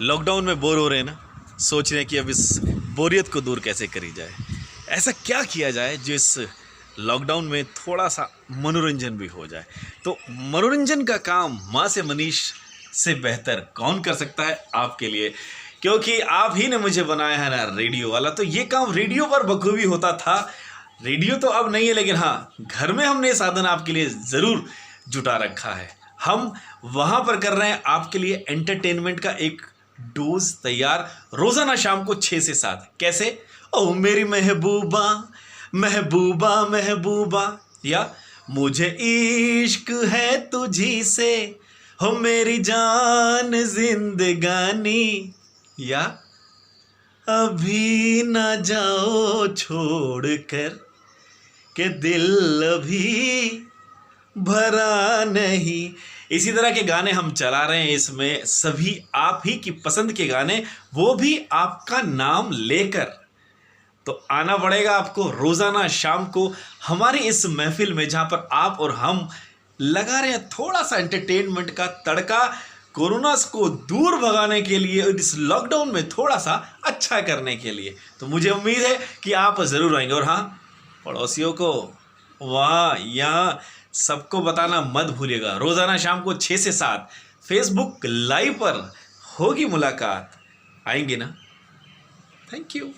Lockdown में bore हो रहे हैं ना, सोच रहे हैं कि अब इस बोरियत को दूर कैसे करी जाए। ऐसा क्या किया जाए जो इस लॉकडाउन में थोड़ा सा मनोरंजन भी हो जाए। तो मनोरंजन का काम माँ से मनीष से बेहतर कौन कर सकता है आपके लिए, क्योंकि आप ही ने मुझे बनाया है ना रेडियो वाला। तो ये काम रेडियो पर बखूबी होता था। रेडियो तो अब नहीं है, लेकिन हाँ, घर में हमने साधन आपके लिए ज़रूर जुटा रखा है। हम वहाँ पर कर रहे हैं आपके लिए एंटरटेनमेंट का एक डोज तैयार, रोज़ाना शाम को 6 से 7। कैसे? ओ मेरी महबूबा महबूबा महबूबा, या मुझे इश्क है तुझी से, हो मेरी जान जिंदगानी, या अभी ना जाओ छोड़ कर के दिल अभी भरा नहीं। इसी तरह के गाने हम चला रहे हैं इसमें, सभी आप ही की पसंद के गाने, वो भी आपका नाम लेकर। तो आना पड़ेगा आपको रोजाना शाम को हमारी इस महफिल में, जहां पर आप और हम लगा रहे हैं थोड़ा सा एंटरटेनमेंट का तड़का, कोरोना को दूर भगाने के लिए और इस लॉकडाउन में थोड़ा सा अच्छा करने के लिए। तो मुझे उम्मीद है कि आप जरूर आएंगे। और हाँ, पड़ोसियों को, वहाँ यहाँ सबको बताना मत भूलिएगा। रोजाना शाम को 6 से 7 फेसबुक लाइव पर होगी मुलाकात। आएंगे ना? Thank you.